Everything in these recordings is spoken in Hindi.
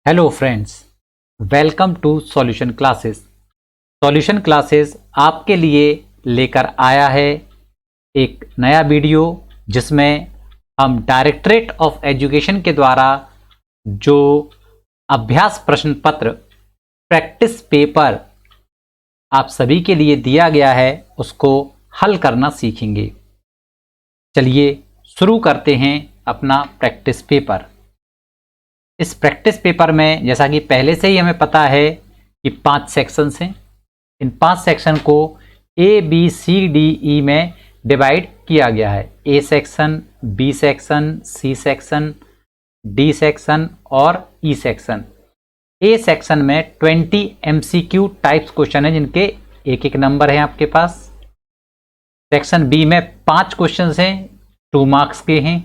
Hello friends, welcome to solution classes. Solution classes आपके लिए लेकर आया है एक नया वीडियो जिसमें हम डायरेक्टरेट ऑफ एजुकेशन के द्वारा जो अभ्यास प्रश्न पत्र प्रैक्टिस पेपर आप सभी के लिए दिया गया है उसको हल करना सीखेंगे। चलिए शुरू करते हैं अपना प्रैक्टिस पेपर। इस प्रैक्टिस पेपर में जैसा कि पहले से ही हमें पता है कि 5 सेक्शंस हैं। इन 5 सेक्शन को A B C D E में डिवाइड किया गया है। A section, B section, C section, D section और ई सेक्शन। ए सेक्शन में 20 MCQ टाइप्स क्वेश्चन है जिनके एक एक नंबर है आपके पास। सेक्शन बी में 5 क्वेश्चन हैं 2 मार्क्स के हैं।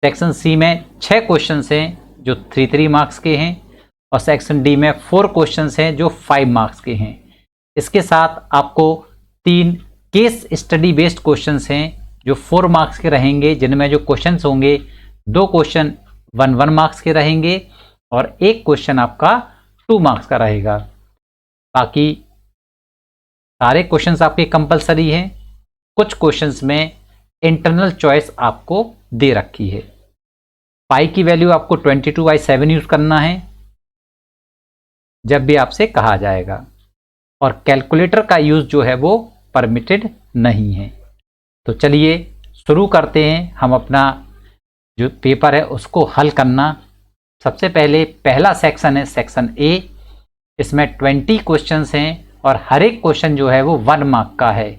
सेक्शन सी में 6 क्वेश्चन हैं जो 3 मार्क्स के हैं और सेक्शन डी में 4 क्वेश्चंस हैं जो 5 मार्क्स के हैं। इसके साथ आपको 3 केस स्टडी बेस्ड क्वेश्चंस हैं जो 4 मार्क्स के रहेंगे, जिनमें जो क्वेश्चंस होंगे 2 क्वेश्चन 1 मार्क्स के रहेंगे और 1 क्वेश्चन आपका 2 मार्क्स का रहेगा। बाकी सारे क्वेश्चंस आपके कंपलसरी हैं। कुछ क्वेश्चंस में इंटरनल चॉइस आपको दे रखी है। पाई की वैल्यू आपको 22/7 यूज करना है जब भी आपसे कहा जाएगा, और कैलकुलेटर का यूज जो है वो परमिटेड नहीं है। तो चलिए शुरू करते हैं हम अपना जो पेपर है उसको हल करना। सबसे पहले पहला सेक्शन है सेक्शन ए। इसमें 20 क्वेश्चंस हैं और हर एक क्वेश्चन जो है वो 1 मार्क का है।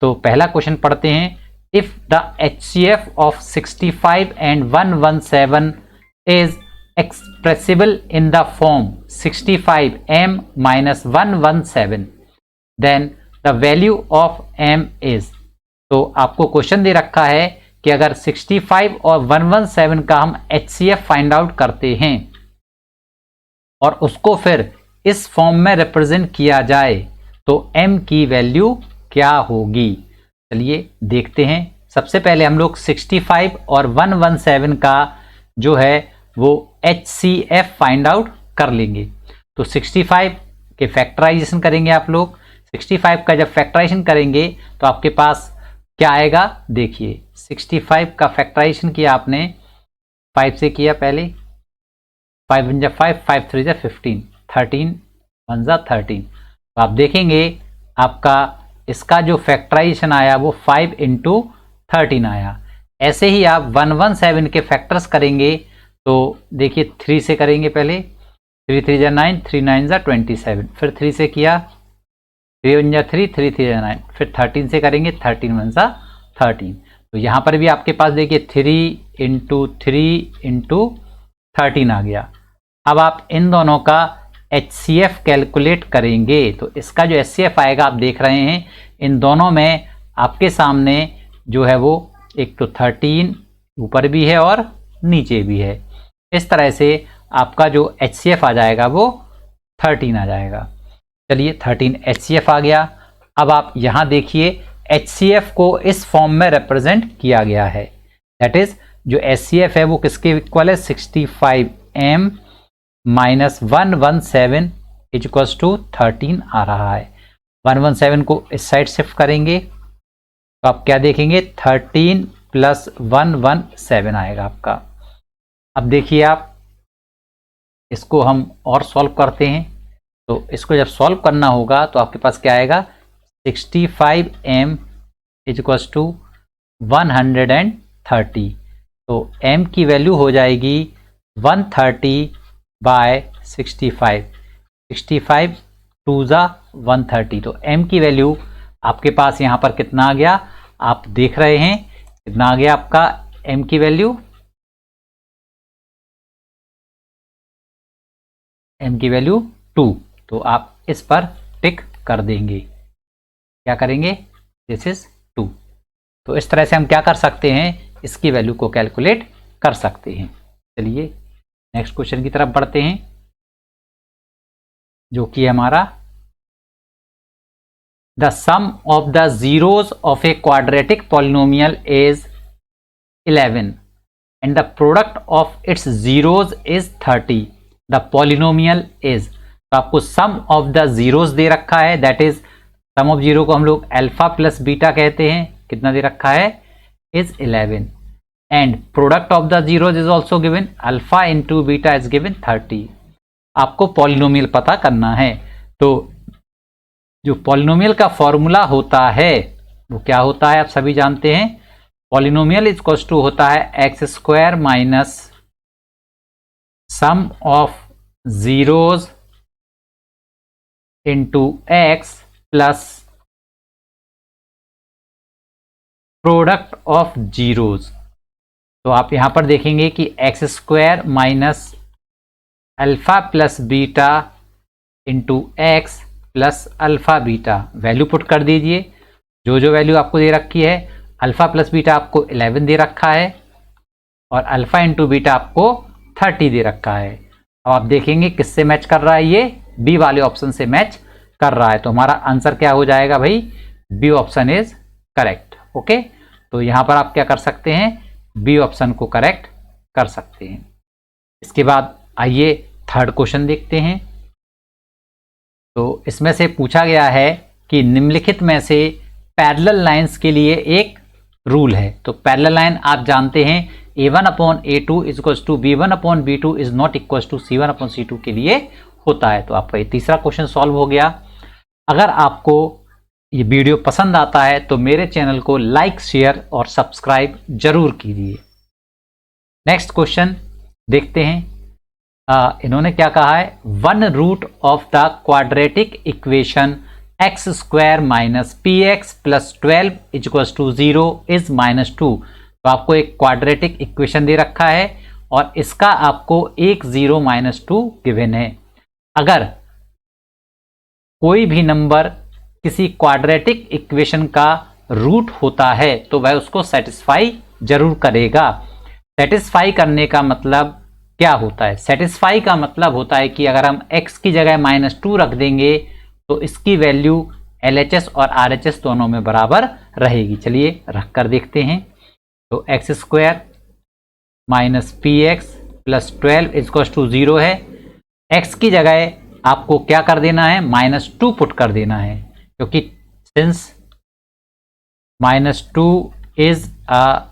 तो पहला क्वेश्चन पढ़ते हैं। If the HCF of 65 and 117 is expressible in the form 65m minus 117, then the value of m is। तो आपको क्वेश्चन दे रखा है कि अगर 65 और 117 का हम HCF फाइंड आउट करते हैं और उसको फिर इस फॉर्म में रिप्रेजेंट किया जाए तो m की वैल्यू क्या होगी। चलिए देखते हैं। सबसे पहले हम लोग 65 और 117 का जो है वो HCF फाइंड आउट कर लेंगे। तो 65 के फैक्टराइजेशन करेंगे आप लोग। 65 का जब फैक्टराइजेशन करेंगे तो आपके पास क्या आएगा, देखिए 65 का फैक्टराइजेशन किया आपने 5 से किया पहले। 5 1 जा 5, 5 3 जा 15, 13 1 जा 13। तो आप देखेंगे आपका इसका जो फैक्टराइजेशन आया वो 5 × 13 आया। ऐसे ही आप 117 के फैक्टर्स करेंगे तो देखिए 3 से करेंगे पहले। 3 3 जा 9, 3 9 जा 27, फिर 3 से किया, 3 1 जा 3, 3 3 जा 9, फिर 13 से करेंगे, 13 1 जा 13। तो यहाँ पर भी आपके पास देखिए 3 × 3 × 13 आ गया। अब आप इन दोनों का HCF कैलकुलेट करेंगे तो इसका जो HCF आएगा आप देख रहे हैं इन दोनों में आपके सामने जो है वो एक तो 13 ऊपर भी है और नीचे भी है। इस तरह से आपका जो HCF आ जाएगा वो 13 आ जाएगा। चलिए 13 HCF आ गया। अब आप यहाँ देखिए HCF को इस फॉर्म में रिप्रेजेंट किया गया है। दैट इज जो HCF है वो किसके इक्वल है, 65m minus 117 is equals to 13 आ रहा है। 117 को इस साइड शिफ्ट करेंगे तो आप क्या देखेंगे, 13 + 117 आएगा आपका। अब देखिए आप इसको हम और सॉल्व करते हैं। तो इसको जब सॉल्व करना होगा तो आपके पास क्या आएगा, 65m इज इक्वल्स टू 130। तो m की वैल्यू हो जाएगी 130/65। 65 2 जा 130। तो m की वैल्यू आपके पास यहाँ पर कितना आ गया, आप देख रहे हैं कितना आ गया आपका m की वैल्यू। m की वैल्यू 2। तो आप इस पर टिक कर देंगे। क्या करेंगे, दिस इज 2। तो इस तरह से हम क्या कर सकते हैं, इसकी वैल्यू को कैलकुलेट कर सकते हैं। चलिए नेक्स्ट क्वेश्चन की तरफ बढ़ते हैं जो कि हमारा the sum of the zeros of a quadratic polynomial is 11 and the product of its zeros is 30। The polynomial is, तो आपको सम ऑफ द जीरोस दे रखा है, that is sum of zero को हम लोग अल्फा प्लस बीटा कहते हैं, कितना दे रखा है, is 11, and product of the zeros is also given, alpha into beta is given 30। आपको पॉलिनोमियल पता करना है, तो जो पॉलिनोमियल का फॉर्मूला होता है वो क्या होता है, आप सभी जानते हैं, पॉलिनोमियल इक्वल्स टू होता है x square minus sum of zeros into x plus product of zeros. तो आप यहां पर देखेंगे कि x square minus alpha plus beta into x plus alpha beta, value put कर दीजिए, जो जो वैल्यू आपको दे रखी है, अल्फा प्लस बीटा आपको 11 दे रखा है और अल्फा इंटू बीटा आपको 30 दे रखा है। अब आप देखेंगे किससे मैच कर रहा है, ये बी वाले ऑप्शन से मैच कर रहा है, तो हमारा आंसर क्या हो जाएगा भाई, B option is correct. Okay, तो यहां पर आप क्या कर सकते हैं, बी ऑप्शन को करेक्ट कर सकते हैं। इसके बाद आइए थर्ड क्वेश्चन देखते हैं। तो इसमें से पूछा गया है कि निम्नलिखित में से पैरेलल लाइंस के लिए एक रूल है। तो पैरेलल लाइन आप जानते हैं a1 upon a2 is equals to b1 upon b2 is not equals to c1 upon c2 के लिए होता है। तो आपका ये तीसरा क्वेश्चन सॉल्व हो गया। अगर आपको ये वीडियो पसंद आता है तो मेरे चैनल को लाइक, शेयर और सब्सक्राइब जरूर कीजिए। नेक्स्ट क्वेश्चन देखते हैं। इन्होंने क्या कहा है, one root of the quadratic equation x square minus p x plus 12 is equals to 0 is -2। तो आपको एक क्वाड्रेटिक इक्वेशन दे रखा है और इसका आपको एक 0 -2 गिवन है। अगर कोई भी नंबर किसी क्वाड्रेटिक इक्वेशन का रूट होता है तो वह उसको सेटिस्फाई जरूर करेगा। सेटिस्फाई करने का मतलब क्या होता है, सेटिस्फाई का मतलब होता है कि अगर हम x की जगह -2 रख देंगे तो इसकी वैल्यू LHS और RHS दोनों में बराबर रहेगी। चलिए रख कर देखते हैं। तो x square minus p x plus 12 equals to 0 है। x की जगह आपको क्या कर देना है, -2 पुट कर देना है, क्योंकि सिंस -2 इज अ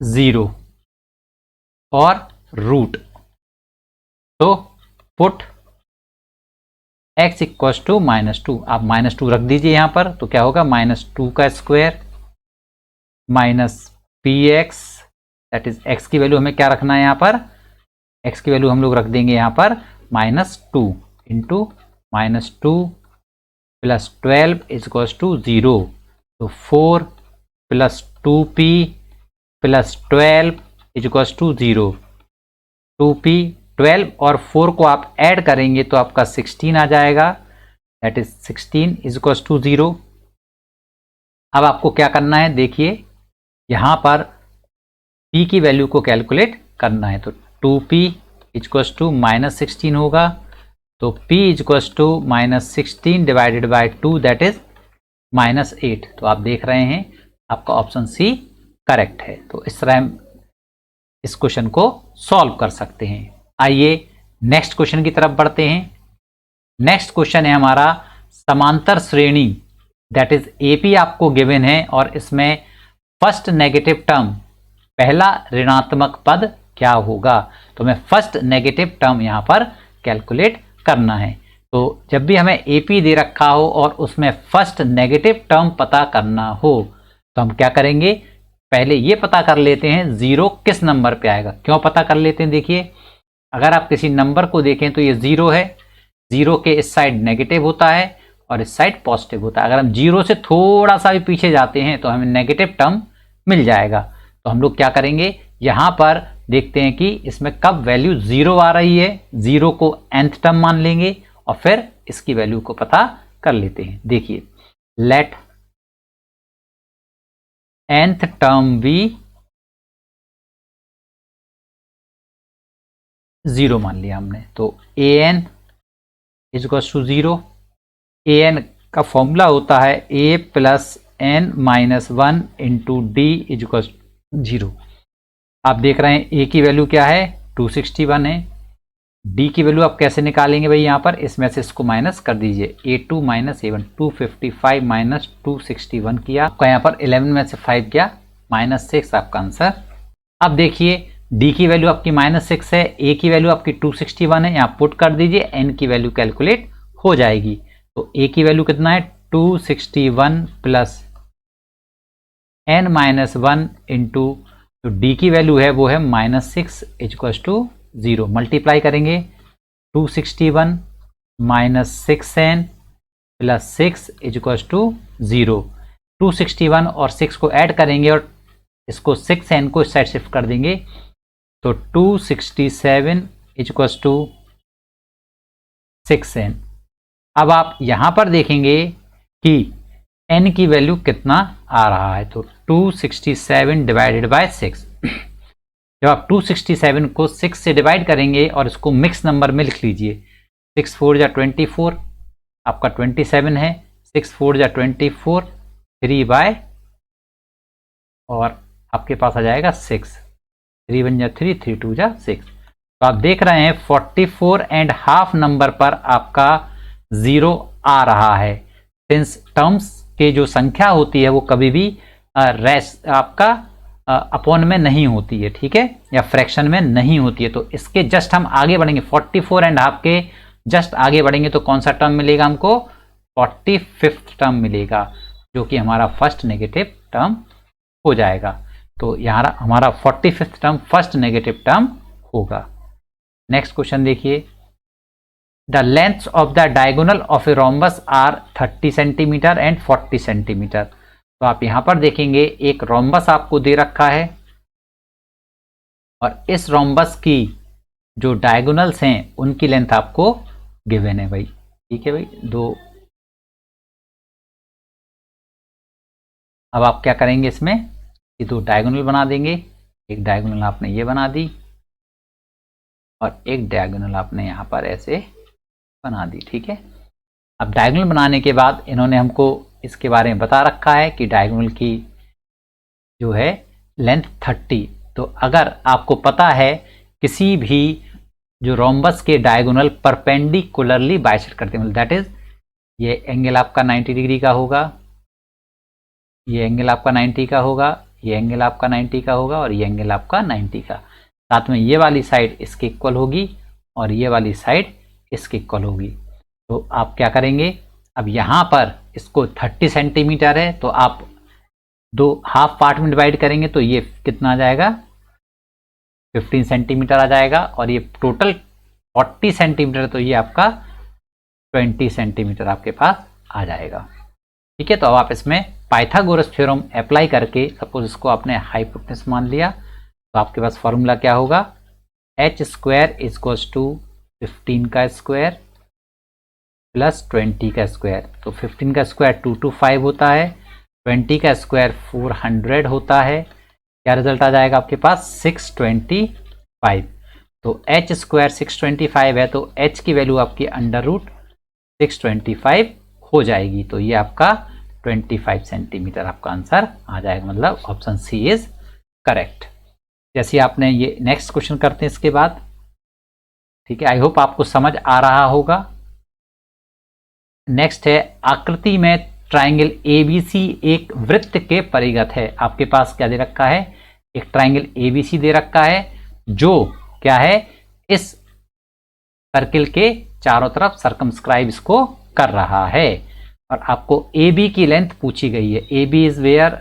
0 और रूट, तो पुट x इक्वल्स टू -2, आप -2 रख दीजिए यहां पर, तो क्या होगा, -2 का square minus p x, that is x की वैल्यू हमें क्या रखना है यहाँ पर, x की वैल्यू हम लोग रख देंगे यहाँ पर -2 into -2 plus 12 is equals to 0। तो 4 plus 2p plus 12 is equals to 0। 2p 12 और 4 को आप ऐड करेंगे तो आपका 16 आ जाएगा, that is 16 is equals to 0। अब आपको क्या करना है, देखिए यहां पर p की वैल्यू को कैलकुलेट करना है। तो 2p इक्वल्स टू -16 होगा, तो p equals to -16 divided by 2 that is -8। तो आप देख रहे हैं आपका ऑप्शन सी करेक्ट है। तो इस तरह हम इस क्वेश्चन को सॉल्व कर सकते हैं। आइए नेक्स्ट क्वेश्चन की तरफ बढ़ते हैं। नेक्स्ट क्वेश्चन है हमारा समांतर श्रेणी, दैट इज एपी आपको गिवन है और इसमें फर्स्ट नेगेटिव टर्म, पहला ऋणात्मक पद क्या होगा। तो हमें फर्स्ट नेगेटिव टर्म यहां पर कैलकुलेट करना है। तो जब भी हमें एपी दे रखा हो और उसमें फर्स्ट नेगेटिव टर्म पता करना हो तो हम क्या करेंगे, पहले ये पता कर लेते हैं 0 किस नंबर पे आएगा। क्यों पता कर लेते हैं, देखिए अगर आप किसी नंबर को देखें तो ये 0 है, 0 के इस साइड नेगेटिव होता है और इस साइड पॉजिटिव होता है। अगर हम 0 से थोड़ा सा भी पीछे जाते हैं तो हमें नेगेटिव टर्म मिल जाएगा। तो हम लोग क्या करेंगे, यहां पर देखते हैं कि इसमें कब वैल्यू 0 आ रही है, 0 को nth टर्म मान लेंगे और फिर इसकी वैल्यू को पता कर लेते हैं। देखिए लेट nth टर्म भी 0 मान लिया हमने। तो an is equal to 0। an का फॉर्मूला होता है a plus n minus 1 into d is equal 0। आप देख रहे हैं a की वैल्यू क्या है, 261 है, डी की वैल्यू आप कैसे निकालेंगे भाई, यहाँ पर इसमें से इसको माइनस कर दीजिए, A2 माइनस A1, 255 माइनस 261 किया, आपका यहाँ पर 11 में से 5 गया -6 आपका आंसर। अब देखिए डी की वैल्यू आपकी -6 है, ए की वैल्यू आपकी 261 है, यहाँ पुट कर दीजिए, एन की वैल्यू कैलकुलेट हो जाएगी। तो ए की वैल्यू कितना है 261 प्लस n माइनस 1 इंटू जो डी की वैल्यू है वो है -6 इक्वल्स टू 0। मल्टीप्लाई करेंगे 261 minus 6n plus 6 equals to 0। 261 और 6 को ऐड करेंगे और इसको 6n को इस साइड शिफ्ट कर देंगे, तो 267 इक्वल्स टू 6n। अब आप यहां पर देखेंगे कि n की वैल्यू कितना आ रहा है, तो 267 डिवाइडेड बाय 6। जब आप 267 को 6 से डिवाइड करेंगे और इसको मिक्स नंबर में लिख लीजिए, 6 4 जा 24 आपका 27 है, 6 4 जा 24, 3 बाय और आपके पास आ जाएगा 6, 3 1 जा 3, 3 2 जा 6। तो आप देख रहे हैं 44.5 नंबर पर आपका 0 आ रहा है। सिंस टर्म्स के जो संख्या होती है वो कभी भी आपका अपॉन में नहीं होती है, ठीक है, या फ्रैक्शन में नहीं होती है। तो इसके जस्ट हम आगे बढ़ेंगे, 44.5 के जस्ट आगे बढ़ेंगे तो कौन सा टर्म मिलेगा हमको, 45th टर्म मिलेगा, जो कि हमारा फर्स्ट नेगेटिव टर्म हो जाएगा। तो यहाँ हमारा 45th term first negative term होगा। नेक्स्ट क्वेश्चन देखिए, the length of the diagonal of a rhombus are 30 centimetre and 40 centimetre. तो आप यहां पर देखेंगे एक रोम्बस आपको दे रखा है और इस रोम्बस की जो डायगोनल्स हैं उनकी लेंथ आपको गिवन है भाई, ठीक है भाई। अब आप क्या करेंगे, इसमें ये दो डायगोनल बना देंगे, एक डायगोनल आपने ये बना दी और एक डायगोनल आपने यहाँ पर ऐसे बना दी, ठीक है। अब डायगोनल बनाने के बाद इन्होंने हमको इसके बारे में बता रखा है कि डायगोनल की जो है लेंथ 30। तो अगर आपको पता है किसी भी जो रोम्बस के डायगोनल परपेंडिकुलरली बाइसेक्ट करते हैं, दैट इज ये एंगल आपका 90 डिग्री का होगा, ये एंगल आपका 90 का होगा, ये एंगल आपका 90 का होगा और ये एंगल आपका 90 का, साथ में ये वाली साइड इसके इक्वल होगी और ये वाली साइड इसके इक्वल होगी। तो आप क्या करेंगे, अब यहाँ पर इसको 30 सेंटीमीटर है तो आप दो हाफ पार्ट में डिवाइड करेंगे तो ये कितना आ जाएगा 15 सेंटीमीटर आ जाएगा और ये टोटल 40 सेंटीमीटर, तो ये आपका 20 सेंटीमीटर आपके पास आ जाएगा, ठीक है। तो अब आप इसमें पाइथागोरस थ्योरम अप्लाई करके, सपोज इसको आपने हाइपोटेनस मान लिया, तो आपके पास फॉर्मूला क्या होगा, h² इक्वल्स टू 15 का स्क्वायर प्लस 20 का स्क्वायर। तो 15 का स्क्वायर 225 होता है, 20 का स्क्वायर 400 होता है, क्या रिजल्ट आ जाएगा आपके पास 625। तो h² 625 है तो h की वैल्यू आपकी √625 हो जाएगी। तो ये आपका 25 सेंटीमीटर आपका आंसर आ जाएगा, मतलब ऑप्शन सी इज करेक्ट। जैसे आपने ये नेक्स्ट क्वेश्चन करते हैं इसके बाद, ठीक है। आई होप आपको समझ आ रहा होगा। नेक्स्ट है, आकृति में ट्राइंगल ABC एक वृत्त के परिगत है। आपके पास क्या दे रखा है, एक ट्राइंगल ABC दे रखा है जो क्या है, इस सर्किल के चारों तरफ सर्कमस्क्राइब इसको कर रहा है और आपको AB की लेंथ पूछी गई है। AB is where,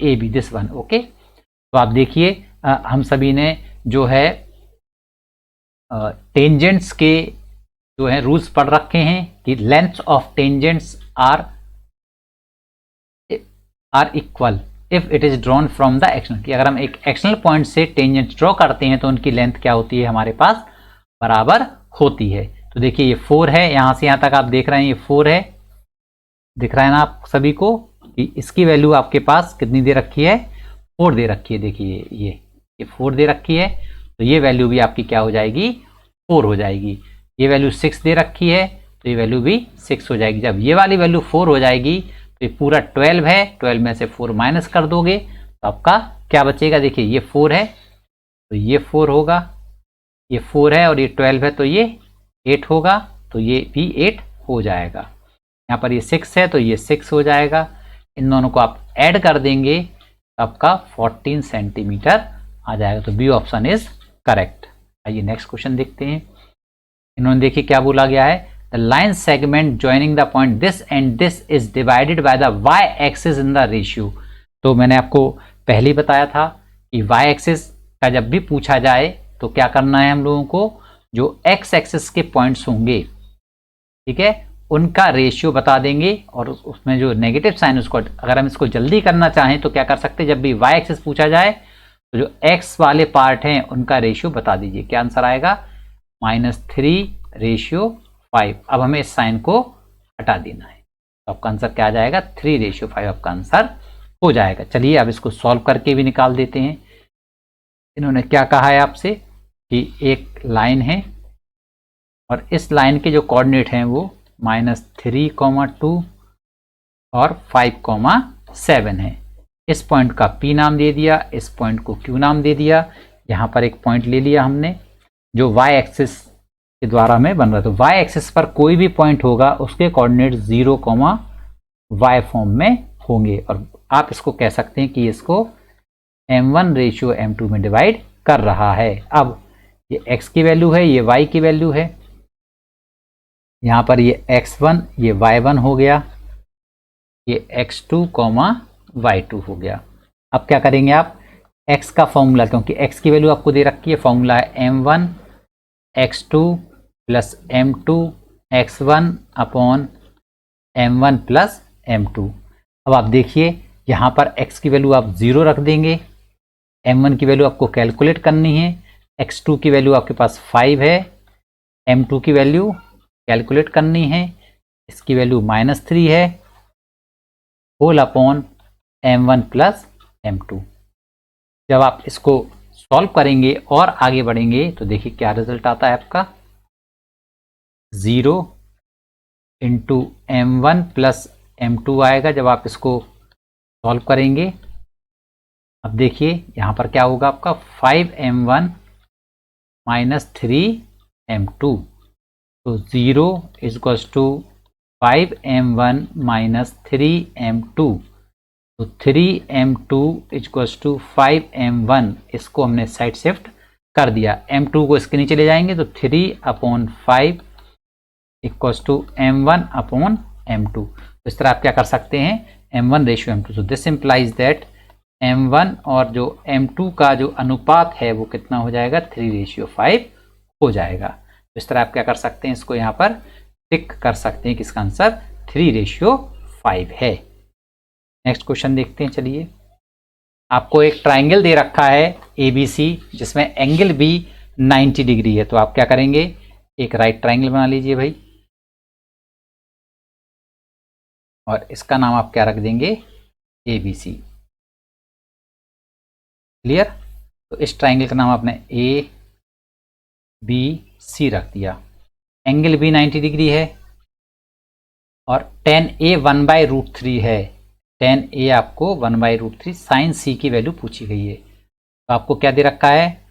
AB this one, okay. तो आप देखिए हम सभी ने जो है टेंजेंट्स के जो है रूल्स पढ़ रखे हैं कि length of tangents are equal if it is drawn from the external, कि अगर हम एक एक्शनल पॉइंट से टेंजेंट ड्रॉ करते हैं तो उनकी लेंथ क्या होती है, हमारे पास बराबर होती है। तो देखिए ये 4 है, यहां से यहां तक आप देख रहे हैं ये 4 है, दिख रहा है ना आप सभी को कि इसकी वैल्यू आपके पास कितनी दे रखी है, 4 दे रखी है। देखिए ये 4 दे रखी है, तो ये वैल्यू भी आपकी क्या हो जाएगी, 4 हो जाएगी। ये वैल्यू 6 दे रखी है तो ये वैल्यू भी 6 हो जाएगी। जब ये वाली वैल्यू 4 हो जाएगी तो ये पूरा 12 है, 12 में से 4 माइनस कर दोगे तो आपका क्या बचेगा, देखिए ये 4 है तो ये 4 होगा, ये 4 है और ये 12 है तो ये 8 होगा, तो ये भी 8 हो जाएगा। यहाँ पर ये 6 है तो ये 6 हो जाएगा। इन दोनों को आप ऐड कर देंगे तो आपका 14 सेंटीमीटर आ जाएगा। तो बी ऑप्शन इज करेक्ट। आइए नेक्स्ट क्वेश्चन देखते हैं। इन्होंने देखिए क्या बोला गया है, the line segment joining the point this and this is divided by the y axis in the ratio. तो मैंने आपको पहले ही बताया था कि वाई एक्सिस का जब भी पूछा जाए तो क्या करना है हम लोगों को, जो एक्स एक्सिस के पॉइंट्स होंगे, ठीक है, उनका रेशियो बता देंगे और उसमें जो नेगेटिव साइन उसको, अगर हम इसको जल्दी करना चाहें तो क्या कर सकते हैं, जब भी वाई एक्सिस पूछा जाए तो जो एक्स वाले पार्ट हैं उनका रेशियो बता दीजिए। क्या आंसर आएगा, -3/5। अब हमें इस साइन को हटा देना है तो आपका आंसर क्या आ जाएगा, 3/5 आपका आंसर हो जाएगा। चलिए अब इसको सॉल्व करके भी निकाल देते हैं। इन्होंने क्या कहा है आपसे कि एक लाइन है और इस लाइन के जो कोऑर्डिनेट हैं वो -3,2 और 5,7 है। इस पॉइंट का P नाम दे दिया, इस पॉइंट को Q नाम दे दिया। यहाँ पर एक पॉइंट ले लिया हमने जो y एक्सिस के द्वारा में बन रहा है। तो y एक्सिस पर कोई भी पॉइंट होगा उसके कोऑर्डिनेट 0, y फॉर्म में होंगे और आप इसको कह सकते हैं कि इसको m1/m2 में डिवाइड कर रहा है। अब ये x की वैल्यू है, ये y की वैल्यू है। यहाँ पर ये x1 ये y1 हो गया, ये x2, y2 हो गया। अब क्या करेंगे आप, x का फॉर्मूला, क्योंकि x की वैल्यू आपको दे रखी है, फॉर्मूला है m1 x2 plus m2 x1 upon m1 plus m2। अब आप देखिए यहाँ पर x की वैल्यू आप 0 रख देंगे, m1 की वैल्यू आपको कैलकुलेट करनी है, x2 की वैल्यू आपके पास 5 है, m2 की वैल्यू कैलकुलेट करनी है, इसकी वैल्यू -3 है, whole upon m1 plus m2। जब आप इसको सॉल्व करेंगे और आगे बढ़ेंगे तो देखिए क्या रिजल्ट आता है आपका, 0 इंटू m1 प्लस m2 आएगा जब आप इसको सॉल्व करेंगे। अब देखिए यहाँ पर क्या होगा आपका, 5m1 -3m2, तो 0 = 5m1 -3m2, तो 3m2 = 5m1। इसको हमने साइड शिफ्ट कर दिया, m2 को इसके नीचे ले जाएंगे तो 3/5 = m1/m2। तो इस तरह आप क्या कर सकते हैं, m1/m2। तो दिस इंप्लाइज दैट m1 और जो m2 का जो अनुपात है वो कितना हो जाएगा, 3/5 हो जाएगा। तो इस तरह आप क्या कर सकते हैं, इसको यहाँ पर टिक कर सकते हैं कि इसका आंसर 3/5 है। नेक्स्ट क्वेश्चन देखते हैं। चलिए, आपको एक ट्राइंगल दे रखा है ABC जिसमें एंगल भी 90 डिग्री है। तो आप क्या करेंगे, एक राइट ट्राइंगल बना लीजिए भाई और इसका नाम आप क्या रख देंगे, ABC। क्लियर। तो इस ट्राइंगल का नाम आपने ABC रख दिया। एंगल भी 90 डिग्री है और tan A 1/√3 है। tan A आपको 1/√3 sin C की वैल्यू पूछी गई है। तो आपको क्या दे रखा है,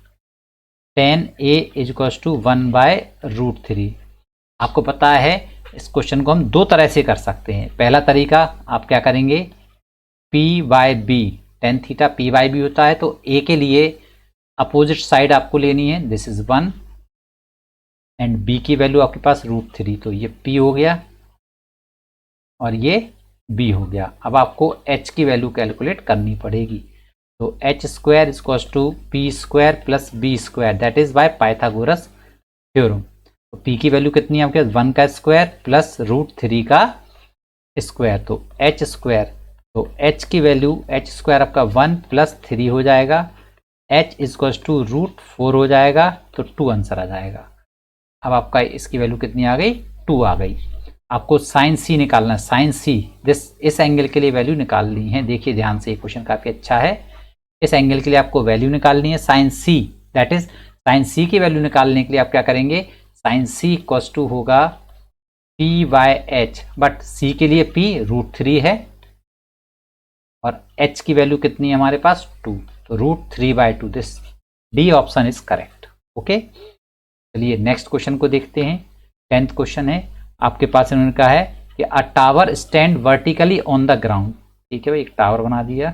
tan A = 1/√3। आपको पता है इस क्वेश्चन को हम दो तरह से कर सकते हैं। पहला तरीका आप क्या करेंगे, P/B, tan थीटा P/B होता है, तो A के लिए अपोजिट साइड आपको लेनी है, दिस इज 1 एंड B की वैल्यू आपके पास √3, तो ये P हो गया और ये B हो गया। अब आपको H की वैल्यू कैलकुलेट करनी पड़ेगी। तो H² = P² + B², that is by Pythagoras theorem. तो P की वैल्यू कितनी है आपके पास, 1 का स्क्वायर प्लस √3 का स्क्वायर, तो H²। तो H की वैल्यू H² आपका 1 + 3 हो जाएगा, H = √4 हो जाएगा, तो 2 आंसर आ जाएगा। अब आपका इसकी वैल्यू कितनी आ गई, 2 आ गई। आपको sin C निकालना है, sin C इस एंगल के लिए वैल्यू निकालनी है। देखिए ध्यान से, ये क्वेश्चन काफी अच्छा है। इस एंगल के लिए आपको वैल्यू निकालनी है sin C, that is sin C की वैल्यू निकालने के लिए आप क्या करेंगे, sin C = होगा P/H, बट C के लिए P √3 है और H की वैल्यू कितनी है हमारे पास, 2, तो √3/2। This D option is correct. Okay, चलिए नेक्स्ट क्वेश्चन को देखते हैं। 10th क्वेश्चन है आपके पास, इन्होंने कहा है कि अ tower stand vertically on the ground. ठीक है भाई, एक टावर बना दिया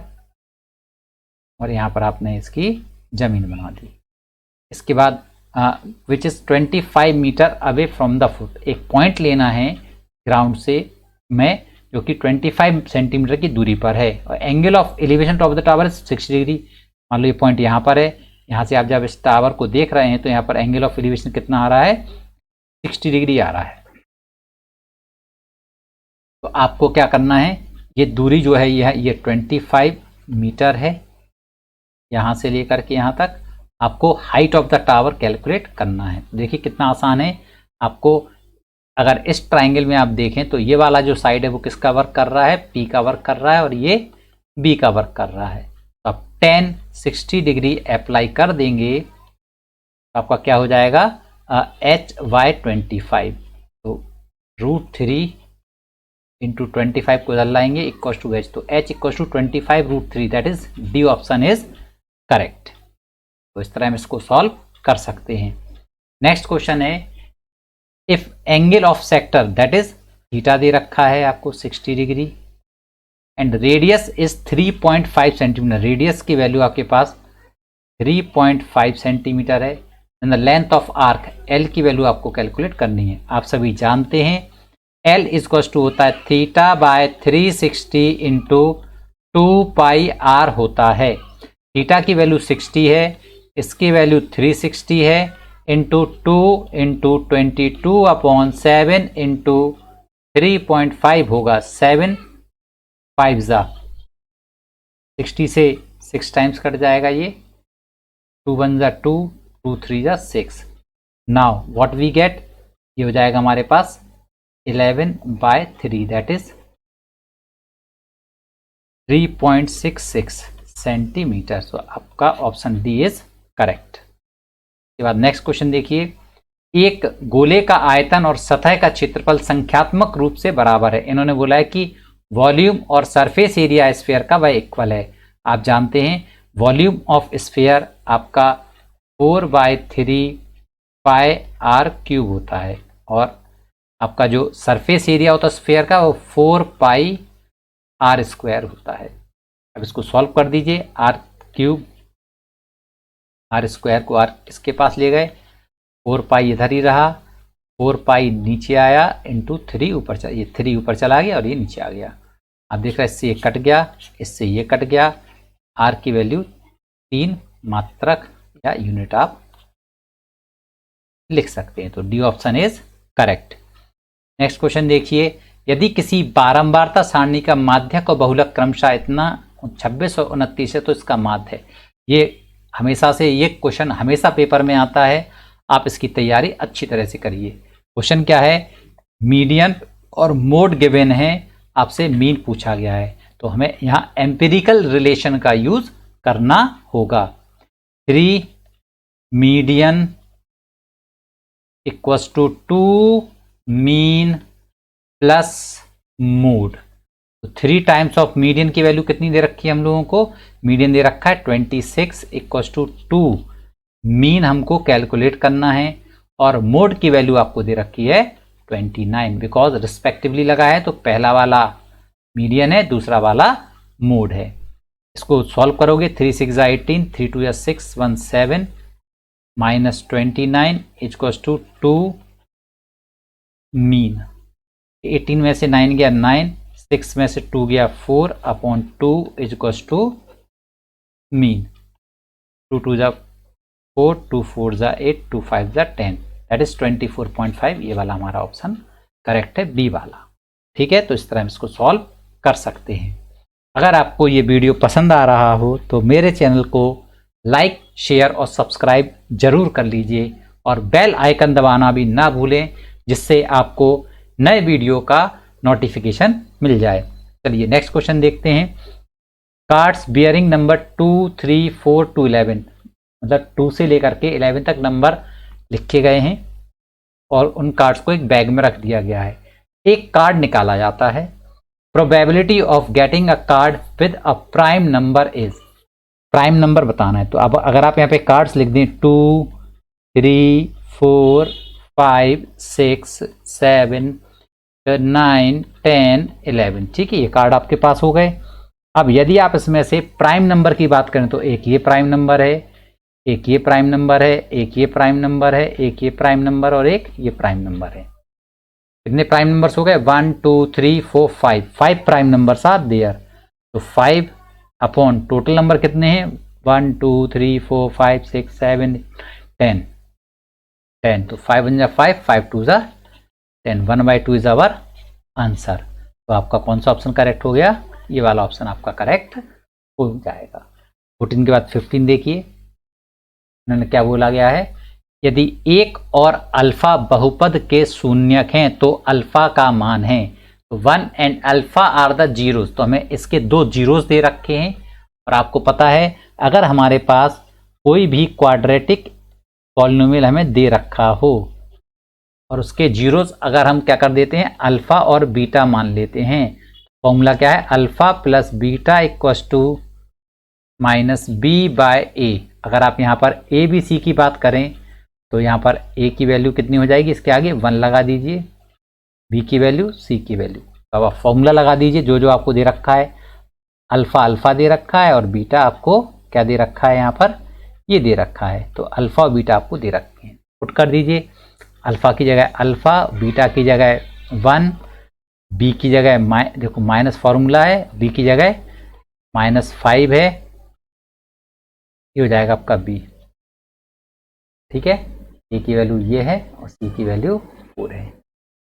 और यहाँ पर आपने इसकी जमीन बना दी। इसके बाद which is 25 metre away from the foot, एक पॉइंट लेना है ग्राउंड से में जो कि 25 सेंटीमीटर की दूरी पर है, और angle of elevation top of the tower 60 degree. मान लो ये पॉइंट यहाँ पर है, यहाँ से आप जब इस टावर को देख रहे हैं तो यहाँ पर एंगल ऑफ एलिवेशन कितना आ रहा है, 60 डिग्री आ रहा है। तो आपको क्या करना है, ये दूरी जो है ये 25 मीटर है, यहाँ से लेकर के यहाँ तक आपको height of the tower calculate करना है। देखिए कितना आसान है। आपको अगर इस ट्राइंगल में आप देखें तो ये वाला जो साइड है वो किसका वर्क कर रहा है, पी का वर्क कर रहा है, और ये बी का वर्क कर रहा है। तो आप 60 डिग्री अप्लाई कर देंगे तो आपका क्या हो जाएगा, HY25। तो √3 इंटू 25 को इधर लाएंगे इक्वल टू H, तो H equal to 25√3, that is D option is correct. तो इस तरह हम इसको सॉल्व कर सकते हैं। नेक्स्ट क्वेश्चन है, if angle of sector that is theta दे रखा है आपको 60 degree and radius is 3.5 centimetre, radius की वैल्यू आपके पास 3.5 सेंटीमीटर है, and the length of arc L की वैल्यू आपको कैलकुलेट करनी है। आप सभी जानते हैं L इक्वल टू होता है थीटा बाय 360 इंटू 2πr होता है। थीटा की वैल्यू 60 है, इसकी वैल्यू 360 है, इंटू 2 इंटू 22/7 इंटू 3.5 होगा, 7 5 जा 60 से 6 टाइम्स कट जाएगा, ये 2 1 जा 2, 2 3 जा 6। नाउ व्हाट वी गेट, ये हो जाएगा हमारे पास 11/3 दैट इज 3.66 सेंटीमीटर। तो आपका ऑप्शन डी इज करेक्ट। के बाद नेक्स्ट क्वेश्चन देखिए, एक गोले का आयतन और सतह का क्षेत्रफल संख्यात्मक रूप से बराबर है। इन्होंने बोला है कि वॉल्यूम और सरफेस एरिया स्फीयर का वह इक्वल है। आप जानते हैं वॉल्यूम ऑफ स्फीयर आपका 4/3πr³ होता है, और आपका जो सरफेस एरिया होता है स्फीयर का वो 4πr² होता है। अब इसको सॉल्व कर दीजिए, r³ r² को r इसके पास ले गए, 4π इधर ही रहा, 4π नीचे आया इंटू 3 ऊपर चला, ये 3 ऊपर चला गया और ये नीचे आ गया। आप देख रहे हैं इससे ये कट गया, इससे ये कट गया। r की वैल्यू 3 मात्रक या यूनिट आप लिख सकते हैं। तो D option is correct. Next question देखिए, यदि किसी बारंबारता सारणी का माध्यक और बहुलक क्रमशः इतना 26 और 29 है तो इसका माध्य है। ये हमेशा से ये क्वेश्चन हमेशा पेपर में आता है, आप इसकी तैयारी अच्छी तरह से करिए। क्वेश्चन क्या है, मीडियन और मोड गिवन है, आपसे मीन पूछा गया है, तो हमें यहाँ एम्पिरिकल रिलेशन का यूज करना होगा। 3 median equals to 2 mean plus mode. तो 3 टाइम्स ऑफ मीडियन की वैल्यू कितनी दे रखी है हम लोगों को, मीडियन दे रखा है 26 इक्वल्स टू 2, मीन हमको कैलकुलेट करना है, और मोड की वैल्यू आपको दे रखी है 29, बिकॉज रिस्पेक्टिवली लगा है, तो पहला वाला मीडियन है, दूसरा वाला मोड है। इसको सॉल्व करोगे 3 6 18, 3 2 6 1 7 माइनस 29 इक्वल्स टू 2 मीन। 18 में से 9 गया 9, 6 में से 2 गया 4/2 इक्वल्स टू मीन। 2 2 जा 4, 2 4 जा 8, 2 5 जा 10, दैट इज 24.5। ये वाला हमारा ऑप्शन करेक्ट है, बी वाला। ठीक है, तो इस तरह हम इसको सॉल्व कर सकते हैं। अगर आपको ये वीडियो पसंद आ रहा हो तो मेरे चैनल को लाइक, शेयर और सब्सक्राइब जरूर कर लीजिए, और बेल आइकन दबाना भी ना भूलें, जिससे आपको नए वीडियो का नोटिफिकेशन मिल जाए। चलिए नेक्स्ट क्वेश्चन देखते हैं। कार्ड्स बियरिंग नंबर 2 3 4 to 11, मतलब 2 से लेकर के 11 तक नंबर लिखे गए हैं, और उन कार्ड्स को एक बैग में रख दिया गया है। एक कार्ड निकाला जाता है, probability of getting a card with a prime number is, prime number बताना है। तो अब अगर आप यहाँ पे कार्ड्स लिख दें 2 3 4 5 6 7 9 10 11। ठीक है, ये कार्ड आपके पास हो गए। अब यदि आप इसमें से प्राइम नंबर की बात करें तो एक ये प्राइम नंबर है, एक ये प्राइम नंबर है, एक ये प्राइम नंबर है, एक ये प्राइम नंबर और एक ये प्राइम नंबर है। कितने प्राइम नंबर्स हो गए? 1 2 3 4 5 5 प्राइम नंबर्स आर देयर। तो 5 अपॉन टोटल नंबर कितने हैं? 1 2 3 4 5 6 7 10 10। तो 5 1 5 5 2 10 1/2 इज आवर आंसर। तो आपका कौन सा ऑप्शन करेक्ट हो गया? ये वाला ऑप्शन आपका करेक्ट हो जाएगा। 14 के बाद 15 देखिए, उन्होंने क्या बोला गया है? यदि एक और अल्फा बहुपद के शून्यक हैं तो अल्फा का मान है तो 1 and alpha are the zeros. तो हमें इसके 2 जीरोस दे रखे हैं और आपको पता है अगर हमारे पास कोई भी क्वाड्रेटिक पॉलिनोमियल हमें दे रखा हो और उसके जीरोस अगर हम क्या कर देते हैं, अल्फा और बीटा मान लेते हैं, फॉर्मूला क्या है? Alpha plus beta equals to minus B by A. अगर आप यहाँ पर ए बी सी की बात करें तो यहाँ पर ए की वैल्यू कितनी हो जाएगी? इसके आगे 1 लगा दीजिए, बी की वैल्यू, सी की वैल्यू। अब आप फॉर्मूला लगा दीजिए जो जो आपको दे रखा है। अल्फा अल्फा दे रखा है और बीटा आपको क्या दे रखा है? यहाँ पर ये दे रखा है। तो अल्फा और बीटा आपको दे रखे हैं, पुट कर दीजिए। अल्फा की जगह अल्फा, बीटा की जगह 1, बी की जगह देखो माइनस फॉर्मूला है, बी की जगह -5 है, ये हो जाएगा आपका बी। ठीक है, ए की वैल्यू ये है और सी की वैल्यू 4 है।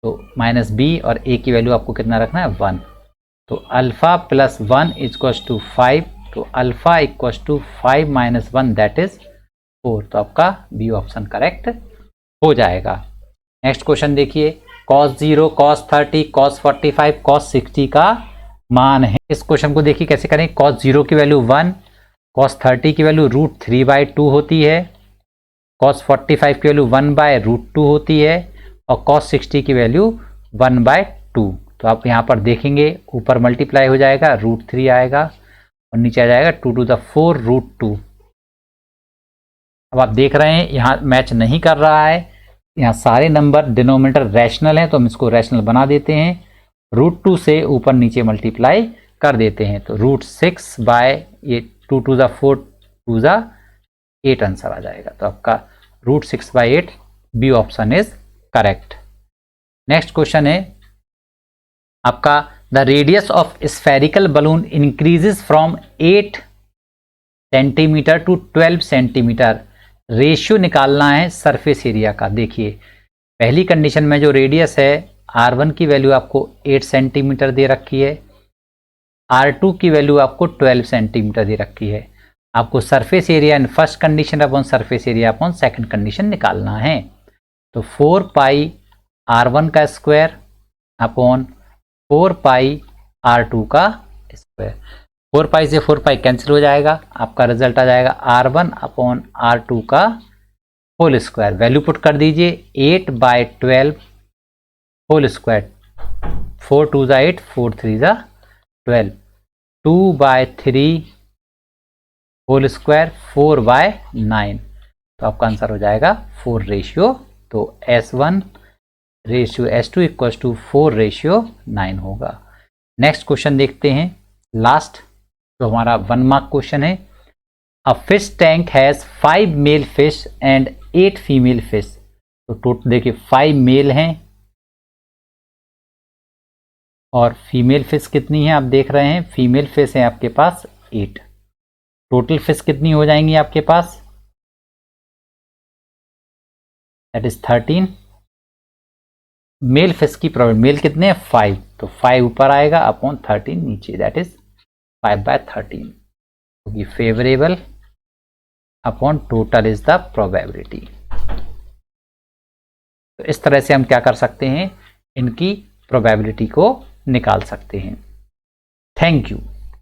तो माइनस बी और ए की वैल्यू आपको कितना रखना है? 1। तो अल्फा प्लस 1 इक्वल्स टू 5। तो alpha equals to 5 minus 1 that is 4। तो आपका बी ऑप्शन करेक्ट हो जाएगा। नेक्स्ट क्वेश्चन देखिए, cos 0, cos 30, cos 45, cos 60 का मान है। इस क्वेश्चन को देखिए कैसे करें। cos 0 की वैल्यू 1, cos 30 की वैल्यू √3/2 होती है, cos 45 की वैल्यू 1/√2 होती है और cos 60 की वैल्यू 1/2। तो आप यहाँ पर देखेंगे ऊपर मल्टीप्लाई हो जाएगा, √3 आएगा और नीचे आ जाएगा 2 to the 4 √2। अब आप देख रहे हैं यहाँ मैच नहीं कर रहा है, यहाँ सारे नंबर डिनोमिनेटर रैशनल हैं तो हम इसको रैशनल बना देते हैं, √2 से ऊपर नीचे मल्टीप्लाई कर देते हैं। तो √6 बाय ये 2 to the 4 2 the 8 आंसर आ जाएगा। तो आपका √6/8 B option is correct. Next question है आपका, the radius of spherical balloon increases from 8 centimetre to 12 centimetre. Ratio निकालना है सरफेस एरिया का। देखिए पहली कंडीशन में जो रेडियस है R1 की वैल्यू आपको 8 सेंटीमीटर दे रखी है, R2 की वैल्यू आपको 12 सेंटीमीटर दे रखी है। आपको surface area in first condition upon surface area upon second condition निकालना है। तो 4 पाई R1 का स्क्वायर अपॉन 4 पाई R2 का स्क्वायर। 4 पाई से 4 पाई कैंसिल हो जाएगा, आपका रिजल्ट आ जाएगा R1 अपॉन R2 का होल स्क्वायर। वैल्यू पुट कर दीजिए 8/12 होल स्क्वायर, 4 2 ज़ा 8, 4 3 ज़ा 12, 2/3 होल स्क्वायर, 4/9। तो आपका आंसर हो जाएगा 4 रेशियो। तो S1 ratio S2 equals to 4 ratio 9 होगा। नेक्स्ट क्वेश्चन देखते हैं, लास्ट जो हमारा 1 मार्क क्वेश्चन है। A fish tank has 5 male fish and 8 female fish. तो टोटल देखिए 5 मेल हैं और फीमेल फिश कितनी है आप देख रहे हैं, फीमेल फिश है आपके पास 8। टोटल फिश कितनी हो जाएंगी आपके पास? That is 13। मेल फिश की प्रॉब्लम, मेल कितने हैं? 5। तो 5 ऊपर आएगा अपॉन 13 नीचे, दैट इज 5/13 क्योंकि favourable upon total is the probability. तो इस तरह से हम क्या कर सकते हैं, इनकी प्रोबेबिलिटी को निकाल सकते हैं। Thank you.